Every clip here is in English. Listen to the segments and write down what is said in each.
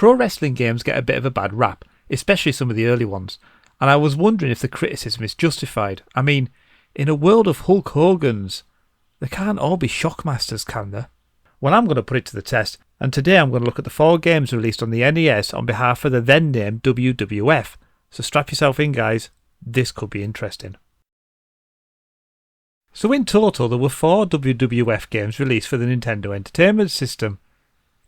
pro wrestling games get a bit of a bad rap, especially some of the early ones, and I was wondering if the criticism is justified. I mean, in a world of Hulk Hogan's, they can't all be Shockmasters, can they? Well, I'm going to put it to the test, and today I'm going to look at the 4 games released on the NES on behalf of the then named WWF. So strap yourself in, guys, this could be interesting. So in total, there were 4 WWF games released for the Nintendo Entertainment System.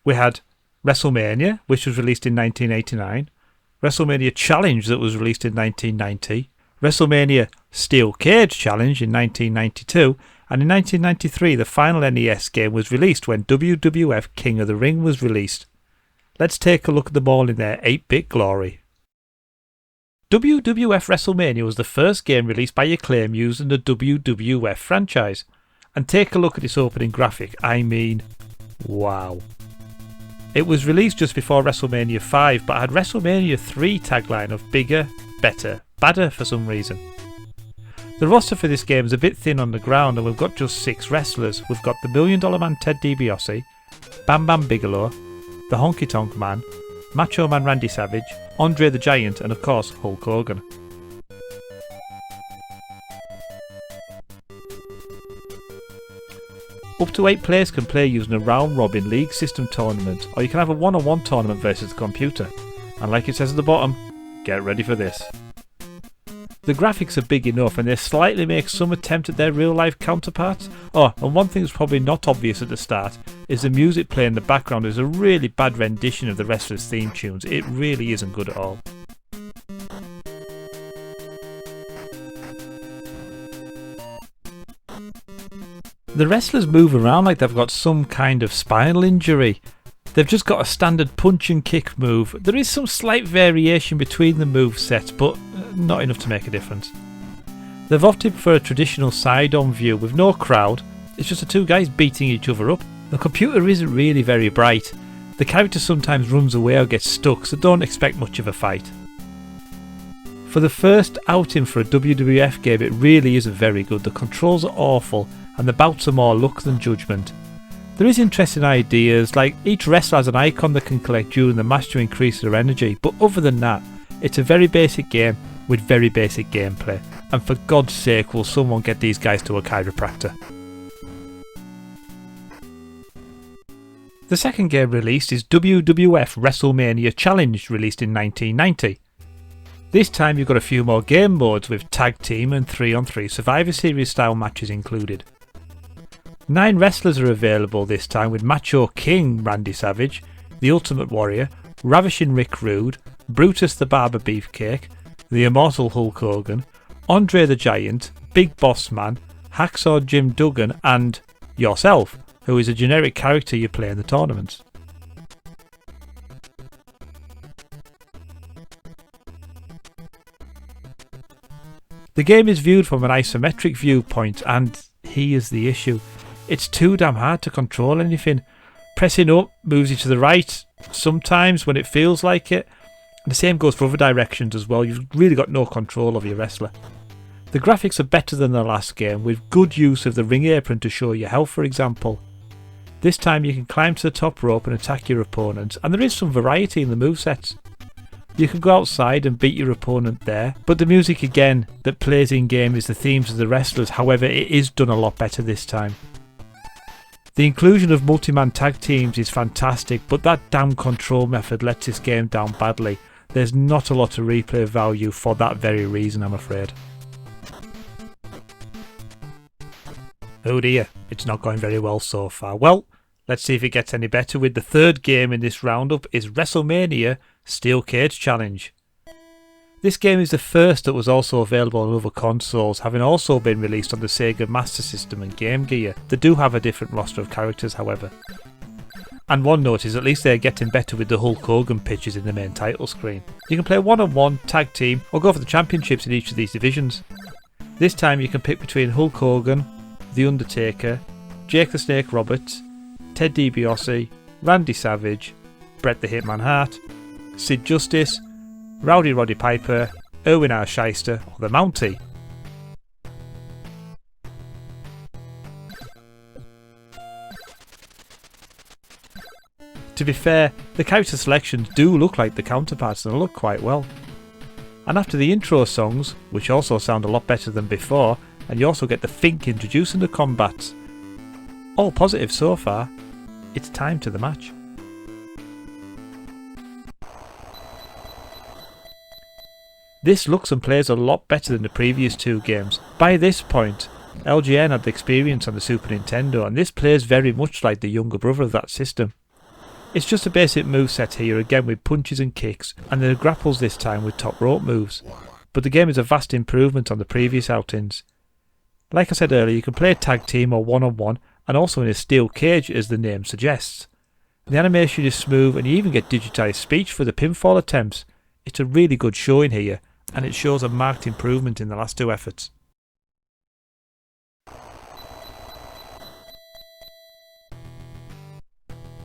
We had WrestleMania, which was released in 1989, WrestleMania Challenge that was released in 1990, WrestleMania Steel Cage Challenge in 1992, and in 1993 the final NES game was released when WWF King of the Ring was released. Let's take a look at them all in their 8-bit glory. WWF WrestleMania was the first game released by Acclaim using the WWF franchise. And take a look at its opening graphic, I mean, wow. It was released just before WrestleMania 5 but had WrestleMania 3 tagline of bigger, better, badder for some reason. The roster for this game is a bit thin on the ground and we've got just 6 wrestlers. We've got the $1 Million Man Ted DiBiase, Bam Bam Bigelow, the Honky Tonk Man, Macho Man Randy Savage, Andre the Giant and of course Hulk Hogan. Up to 8 players can play using a round-robin league system tournament, or you can have a one-on-one tournament versus the computer. And like it says at the bottom, get ready for this. The graphics are big enough and they slightly make some attempt at their real-life counterparts. Oh, and one thing that's probably not obvious at the start is the music playing in the background is a really bad rendition of the wrestlers' theme tunes. It really isn't good at all. The wrestlers move around like they've got some kind of spinal injury. They've just got a standard punch and kick move. There is some slight variation between the move sets, but not enough to make a difference. They've opted for a traditional side-on view with no crowd. It's just the 2 guys beating each other up. The computer isn't really very bright. The character sometimes runs away or gets stuck, so don't expect much of a fight. For the first outing for a WWF game, it really isn't very good. The controls are awful and the bouts are more luck than judgment. There is interesting ideas, like each wrestler has an icon they can collect during the match to increase their energy, but other than that, it's a very basic game with very basic gameplay. And for God's sake, will someone get these guys to a chiropractor? The second game released is WWF WrestleMania Challenge, released in 1990. This time you've got a few more game modes with tag team and 3-on-3 Survivor Series style matches included. 9 wrestlers are available this time with Macho King Randy Savage, The Ultimate Warrior, Ravishing Rick Rude, Brutus the Barber Beefcake, The Immortal Hulk Hogan, Andre the Giant, Big Boss Man, Hacksaw Jim Duggan and yourself, who is a generic character you play in the tournaments. The game is viewed from an isometric viewpoint and here's the issue. It's too damn hard to control anything. Pressing up moves you to the right sometimes when it feels like it. And the same goes for other directions as well. You've really got no control over your wrestler. The graphics are better than the last game with good use of the ring apron to show your health, for example. This time you can climb to the top rope and attack your opponent, and there is some variety in the movesets. You can go outside and beat your opponent there, but the music again that plays in game is the themes of the wrestlers. However, it is done a lot better this time. The inclusion of multi-man tag teams is fantastic, but that damn control method lets this game down badly. There's not a lot of replay value for that very reason, I'm afraid. Oh dear, it's not going very well so far. Well, let's see if it gets any better with the third game in this roundup is WrestleMania Steel Cage Challenge. This game is the first that was also available on other consoles, having also been released on the Sega Master System and Game Gear. They do have a different roster of characters, however. And one note is at least they're getting better with the Hulk Hogan pitches in the main title screen. You can play one-on-one, tag team, or go for the championships in each of these divisions. This time you can pick between Hulk Hogan, The Undertaker, Jake the Snake Roberts, Ted DiBiase, Randy Savage, Bret the Hitman Hart, Sid Justice, Rowdy Roddy Piper, Erwin R. Shyster, or the Mountie. To be fair, the character selections do look like the counterparts and they look quite well. And after the intro songs, which also sound a lot better than before, and you also get the Fink introduced into combats. All positive so far. It's time to the match. This looks and plays a lot better than the previous two games. By this point, LJN had the experience on the Super Nintendo, and this plays very much like the younger brother of that system. It's just a basic moveset here, again with punches and kicks, and the grapples this time with top rope moves. But the game is a vast improvement on the previous outings. Like I said earlier, you can play tag team or one-on-one, and also in a steel cage as the name suggests. The animation is smooth and you even get digitized speech for the pinfall attempts. It's a really good showing here, and it shows a marked improvement in the last two efforts.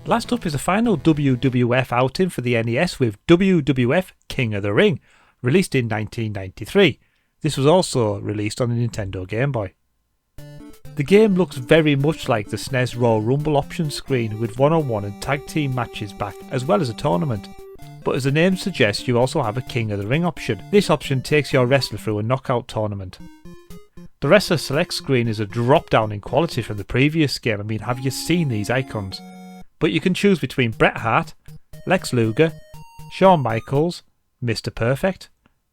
Last up is the final WWF outing for the NES with WWF King of the Ring, released in 1993. This was also released on the Nintendo Game Boy. The game looks very much like the SNES Royal Rumble option screen with one-on-one and tag team matches back, as well as a tournament. But as the name suggests, you also have a King of the Ring option. This option takes your wrestler through a knockout tournament. The wrestler select screen is a drop down in quality from the previous game. I mean, have you seen these icons? But you can choose between Bret Hart, Lex Luger, Shawn Michaels, Mr. Perfect,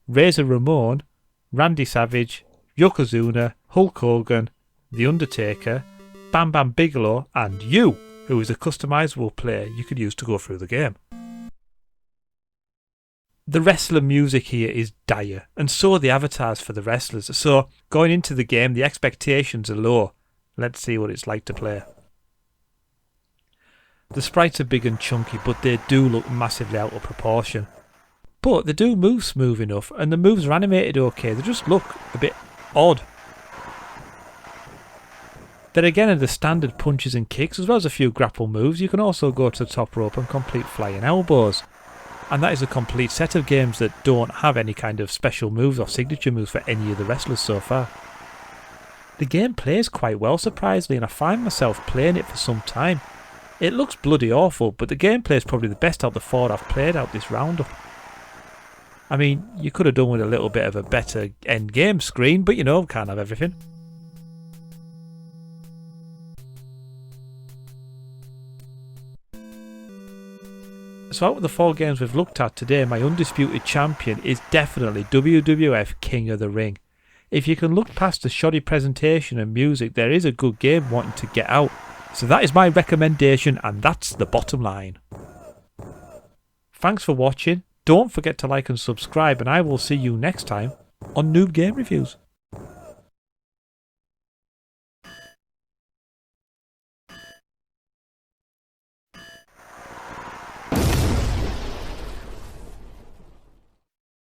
Razor Ramon, Randy Savage, Yokozuna, Hulk Hogan, The Undertaker, Bam Bam Bigelow, and you, who is a customizable player you could use to go through the game. The wrestler music here is dire, and so are the avatars for the wrestlers, so going into the game the expectations are low. Let's see what it's like to play. The sprites are big and chunky, but they do look massively out of proportion. But they do move smooth enough, and the moves are animated okay, they just look a bit odd. There again are the standard punches and kicks, as well as a few grapple moves. You can also go to the top rope and complete flying elbows. And that is a complete set of games that don't have any kind of special moves or signature moves for any of the wrestlers so far. The game plays quite well surprisingly, and I find myself playing it for some time. It looks bloody awful, but the gameplay is probably the best out of the four I've played out this roundup. I mean, you could have done with a little bit of a better end game screen, but you know, can't have everything. So out of the four games we've looked at today, my undisputed champion is definitely WWF King of the Ring. If you can look past the shoddy presentation and music, there is a good game wanting to get out. So that is my recommendation, and that's the bottom line. Thanks for watching. Don't forget to like and subscribe, and I will see you next time on Noob Game Reviews.